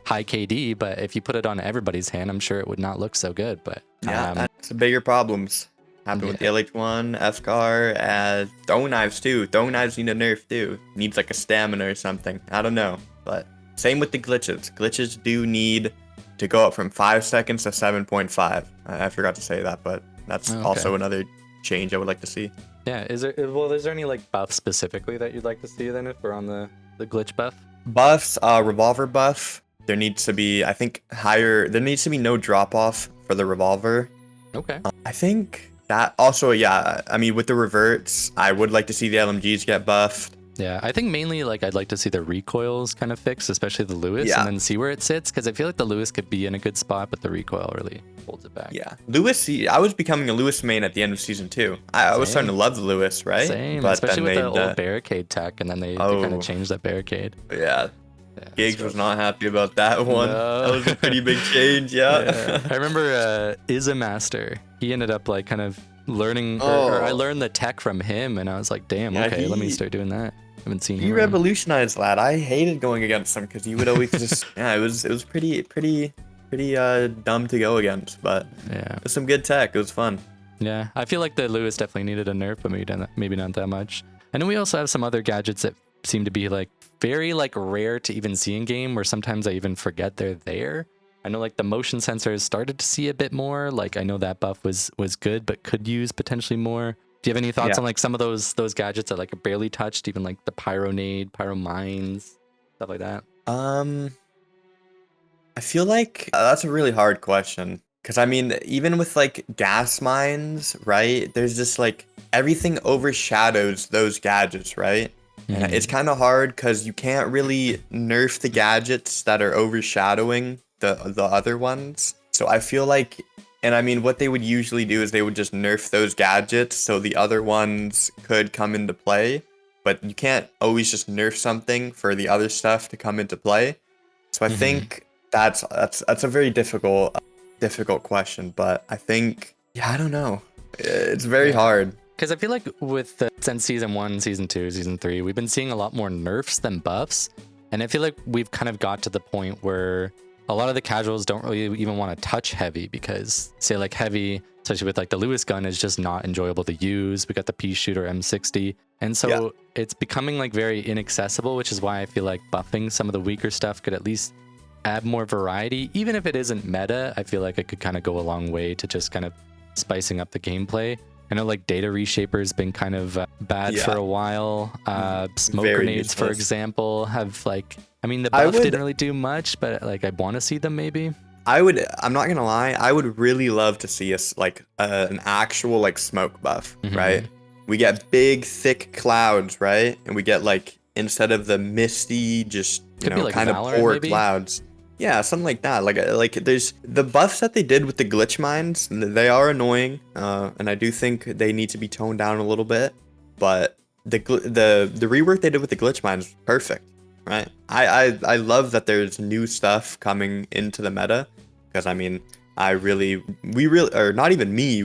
high KD, but if you put it on everybody's hand, I'm sure it would not look so good. But that's the bigger problems happen with the LH1, FCAR, throwing knives too. Throwing knives need a nerf too. Needs like a stamina or something. I don't know, but same with the glitches. Glitches do need to go up from 5 seconds to 7.5. I forgot to say that, but that's also another change I would like to see. Yeah, is there any like buff specifically that you'd like to see then if we're on the glitch buff? Buffs, revolver buff. There needs to be, I think, there needs to be no drop off for the revolver. Okay. I think that also, I mean, with the reverts, I would like to see the LMGs get buffed. Yeah, I think mainly like I'd like to see the recoils kind of fixed, especially the Lewis, and then see where it sits, because I feel like the Lewis could be in a good spot, but the recoil really holds it back. Yeah, Lewis, I was becoming a Lewis main at the end of Season 2. I was starting to love the Lewis, right? Same, but especially with the old barricade tech, and then they kind of changed that barricade. Yeah. Gigs was not happy about that one. No. That was a pretty big change, yeah. I remember Master. He ended up like kind of learning, or I learned the tech from him, and I was like, damn, okay, let me start doing that. I haven't seen him. He revolutionized that. I hated going against him because he would always just it was pretty dumb to go against, but it was some good tech. It was fun. Yeah, I feel like the Lewis definitely needed a nerf, but maybe not that much. I know we also have some other gadgets that seem to be like very like rare to even see in game, where sometimes I even forget they're there. I know like the motion sensors started to see a bit more. Like I know that buff was good, but could use potentially more. Do you have any thoughts on like some of those gadgets that like are barely touched, even like the pyronade, pyro mines, stuff like that? I feel like that's a really hard question, because I mean, even with like gas mines, right? There's just like everything overshadows those gadgets, right? And it's kind of hard because you can't really nerf the gadgets that are overshadowing the other ones. So I feel like, and I mean, what they would usually do is they would just nerf those gadgets so the other ones could come into play. But you can't always just nerf something for the other stuff to come into play. So I think that's a very difficult question. But I think, I don't know. It's very hard. Because I feel like since Season 1, Season 2, Season 3, we've been seeing a lot more nerfs than buffs. And I feel like we've kind of got to the point where a lot of the casuals don't really even want to touch heavy, because say like heavy, especially with like the Lewis gun, is just not enjoyable to use. We got the pea shooter M60. And so it's becoming like very inaccessible, which is why I feel like buffing some of the weaker stuff could at least add more variety. Even if it isn't meta, I feel like it could kind of go a long way to just kind of spicing up the gameplay. I know like data reshaper's been kind of bad for a while. Smoke grenades, for example, have like, I mean, the buff didn't really do much, but like I want to see them maybe. I'm not gonna lie, I would really love to see us like an actual like smoke buff, right? We get big thick clouds, right? And we get like instead of the misty, just Could be like kind of Valorant, poor maybe? clouds. Yeah, something like that. Like there's the buffs that they did with the glitch mines. They are annoying, and I do think they need to be toned down a little bit. But the rework they did with the glitch mines was perfect, right? I love that there's new stuff coming into the meta, because I mean, we really, or not even me,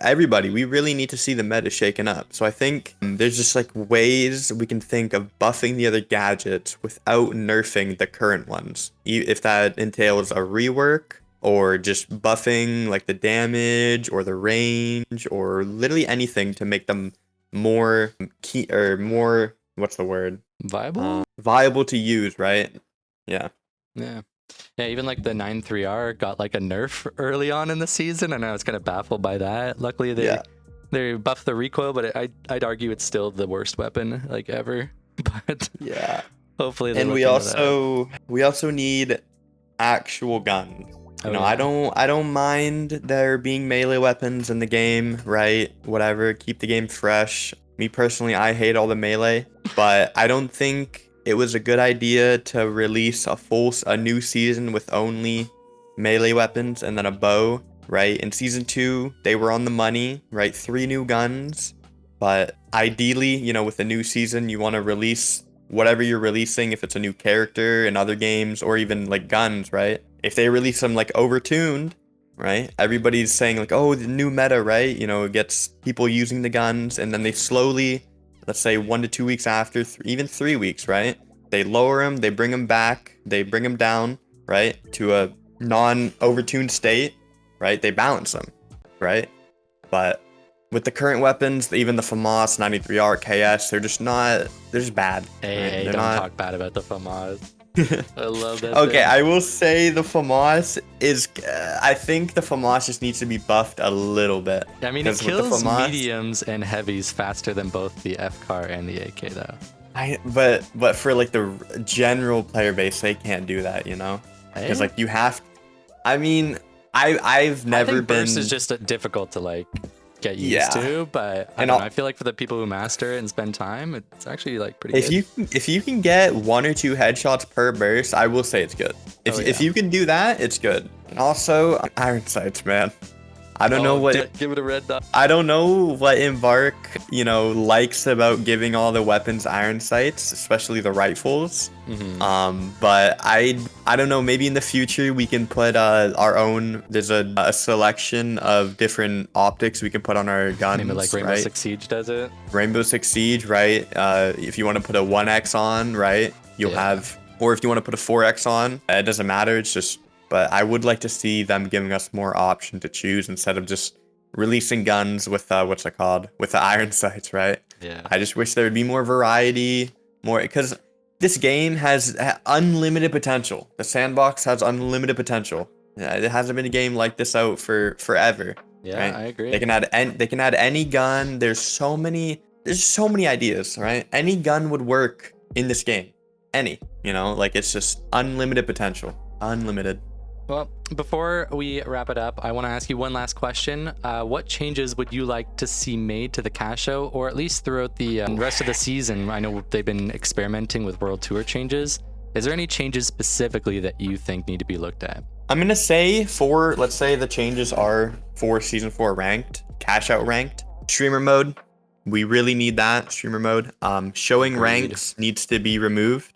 everybody, we really need to see the meta shaken up. So I think there's just like ways we can think of buffing the other gadgets without nerfing the current ones. If that entails a rework, or just buffing like the damage or the range, or literally anything to make them more key, or more, what's the word? Viable? Viable to use, right? Yeah. Yeah. Yeah, even like the 9-3R got like a nerf early on in the season, and I was kind of baffled by that. Luckily, they buffed the recoil, but I'd argue it's still the worst weapon like ever. But Yeah. hopefully, they And look we into also need actual guns. Oh, You know, yeah. I don't mind there being melee weapons in the game, right? Whatever, keep the game fresh. Me personally, I hate all the melee, but I don't think it was a good idea to release a new season with only melee weapons and then a bow, right? In season 2, they were on the money, right? 3 new guns, but ideally, you know, with the new season, you want to release whatever you're releasing, if it's a new character in other games or even like guns, right? If they release them like overtuned, right? Everybody's saying like, oh, the new meta, right? You know, it gets people using the guns, and then they slowly, let's say 1 to 2 weeks after, even 3 weeks, right? They lower them, they bring them back, they bring them down, right? To a non-overtuned state, right? They balance them, right? But with the current weapons, even the FAMAS 93R KS, they're just bad. Hey, right? hey, They're don't not. talk bad about the FAMAS. I love that. Okay, thing. I will say the FAMAS is. I think the FAMAS just needs to be buffed a little bit. I mean, it 'Cause with the kills FAMAS, mediums and heavies faster than both the FCAR and the AK, though. but for like the general player base, they can't do that, you know? Because Hey? like you have. I mean, I've I never think been. burst is just difficult to like get used Yeah. to, but I And don't know. I feel like for the people who master it and spend time, it's actually like pretty If good. if you can get 1 or 2 headshots per burst, I will say it's good. If Oh, if yeah. you can do that, it's good. And also iron sights, man. I don't know what Give it a red dot. I don't know what Embark, you know, likes about giving all the weapons iron sights, especially the rifles. But I don't know. Maybe in the future we can put our own. There's a selection of different optics we can put on our guns. Maybe like Rainbow right? Six Siege does it. Rainbow Six Siege, right? If you want to put a 1x on, right? You'll have, or if you want to put a 4x on, it doesn't matter. It's just. But I would like to see them giving us more option to choose instead of just releasing guns with what's it called, with the iron sights, right? Yeah. I just wish there would be more variety, more, because this game has unlimited potential. The sandbox has unlimited potential. It hasn't been a game like this out for forever. Yeah, right? I agree. They can add any gun. There's so many ideas, right? Any gun would work in this game. Any, you know, like it's just unlimited potential. Unlimited. Well, before we wrap it up, I want to ask you one last question. What changes would you like to see made to the Cashout, or at least throughout the rest of the season? I know they've been experimenting with World Tour changes. Is there any changes specifically that you think need to be looked at? I'm going to say let's say the changes are for Season 4 ranked, Cashout ranked, streamer mode. We really need that, streamer mode. Showing Agreed. ranks needs to be removed.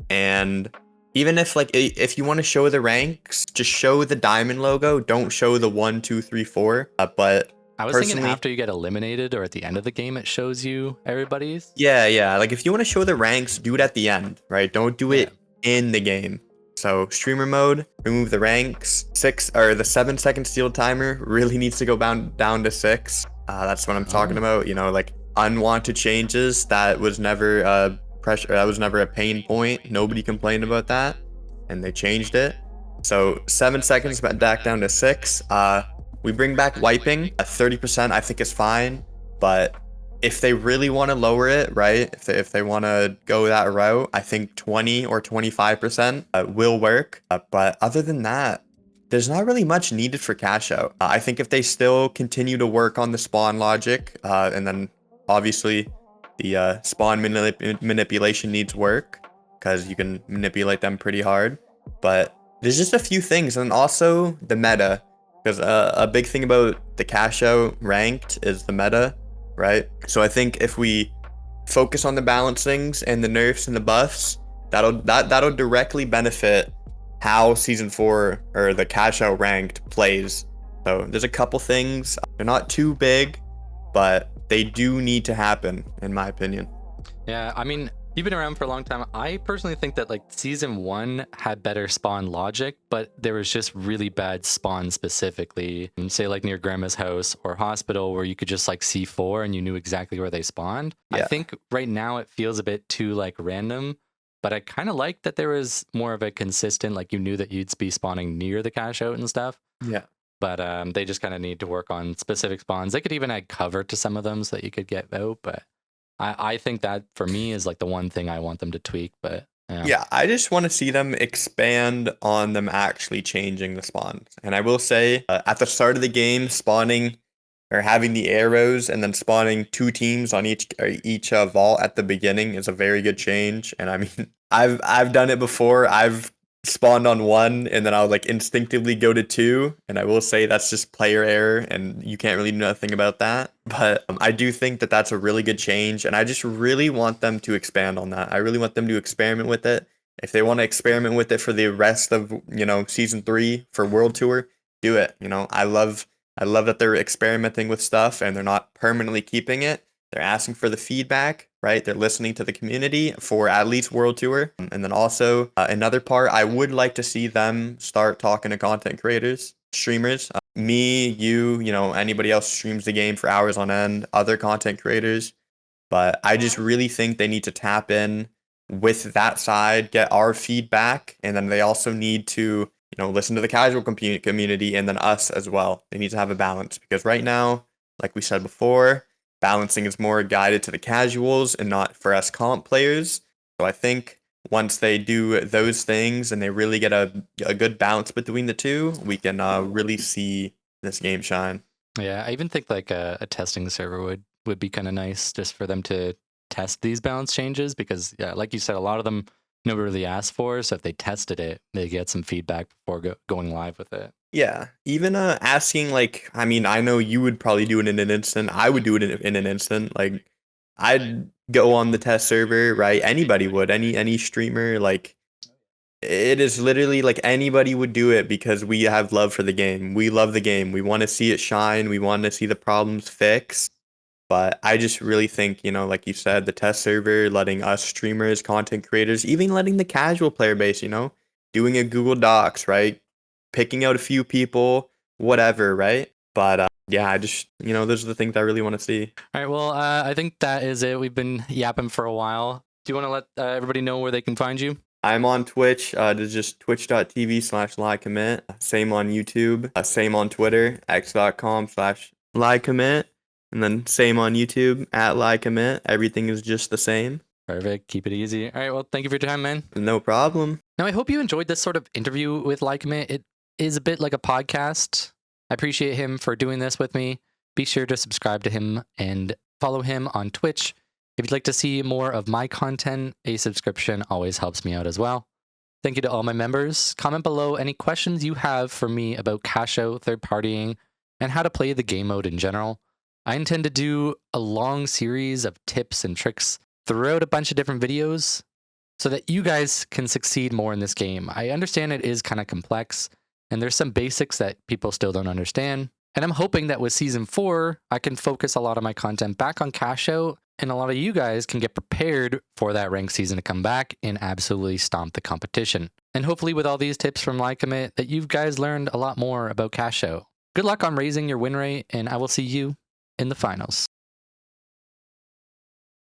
And even if you want to show the ranks, just show the diamond logo. Don't show the 1, 2, 3, 4. But I was thinking after you get eliminated or at the end of the game, it shows you everybody's. Yeah. Like if you want to show the ranks, do it at the end, right? Don't do it in the game. So streamer mode, remove the ranks. The 7-second steal timer really needs to go down to 6. That's what I'm talking about. You know, like unwanted changes. That was never that was never a pain point. Nobody complained about that, and they changed it. So 7 seconds back down to 6. We bring back wiping at 30%. I think is fine, but if they really want to lower it, right? If they want to go that route, I think 20 or 25% will work. But other than that, there's not really much needed for Cashout. I think if they still continue to work on the spawn logic, and then obviously The spawn manipulation needs work because you can manipulate them pretty hard. But there's just a few things, and also the meta. Because a big thing about the Cashout ranked is the meta, right? So I think if we focus on the balancings and the nerfs and the buffs, that'll directly benefit how season 4 or the Cashout ranked plays. So there's a couple things. They're not too big, but they do need to happen, in my opinion. Yeah, I mean, you've been around for a long time. I personally think that like season 1 had better spawn logic, but there was just really bad spawn specifically. And say like near grandma's house or hospital where you could just like C4 and you knew exactly where they spawned. Yeah. I think right now it feels a bit too like random, but I kind of like that there was more of a consistent, like you knew that you'd be spawning near the Cashout and stuff. Yeah. But they just kind of need to work on specific spawns. They could even add cover to some of them so that you could get out, but I think that for me is like the one thing I want them to tweak. But yeah, I just want to see them expand on them actually changing the spawns. And I will say at the start of the game, spawning or having the arrows and then spawning 2 teams on each vault at the beginning is a very good change. And I mean, I've done it before. I've spawned on 1 and then I'll like instinctively go to 2, and I will say that's just player error and you can't really do nothing about that. But I do think that that's a really good change, and I just really want them to expand on that. I really want them to experiment with it. If they want to experiment with it for the rest of, season 3 for World Tour, do it. I love that they're experimenting with stuff and they're not permanently keeping it. They're asking for the feedback, right? They're listening to the community for at least World Tour. And then also another part, I would like to see them start talking to content creators, streamers. Me, you, anybody else streams the game for hours on end, other content creators. But I just really think they need to tap in with that side, get our feedback. And then they also need to, listen to the casual community and then us as well. They need to have a balance because right now, like we said before, balancing is more guided to the casuals and not for us comp players. So I think once they do those things and they really get a good balance between the two, we can really see this game shine. Yeah, I even think like a testing server would be kind of nice just for them to test these balance changes because, yeah, like you said, a lot of them nobody really asked for. So if they tested it, they get some feedback before going live with it. Yeah, even asking, like, I mean, I know you would probably do it in an instant. I would do it in an instant. Like, I'd go on the test server, right? Anybody would, any streamer, like, it is literally like anybody would do it because we have love for the game. We love the game. We want to see it shine. We want to see the problems fixed. But I just really think, like you said, the test server, letting us streamers, content creators, even letting the casual player base, doing a Google Docs, right? Picking out a few people, whatever, right? But yeah, I just, those are the things I really want to see. All right, well, I think that is it. We've been yapping for a while. Do you want to let everybody know where they can find you? I'm on Twitch. It's just twitch.tv/Lycommit. Same on YouTube. Same on Twitter, x.com/Lycommit. And then same on YouTube, @Lycommit. Everything is just the same. Perfect. Keep it easy. All right, well, thank you for your time, man. No problem. Now, I hope you enjoyed this sort of interview with Lycommit. It is a bit like a podcast. I appreciate him for doing this with me. Be sure to subscribe to him and follow him on Twitch. If you'd like to see more of my content, a subscription always helps me out as well. Thank you to all my members. Comment below any questions you have for me about Cashout, third partying, and how to play the game mode in general. I intend to do a long series of tips and tricks throughout a bunch of different videos so that you guys can succeed more in this game. I understand it is kind of complex, and there's some basics that people still don't understand. And I'm hoping that with Season 4, I can focus a lot of my content back on Cashout, and a lot of you guys can get prepared for that ranked season to come back and absolutely stomp the competition. And hopefully with all these tips from Lycommit that you guys learned a lot more about Cashout. Good luck on raising your win rate, and I will see you in the finals.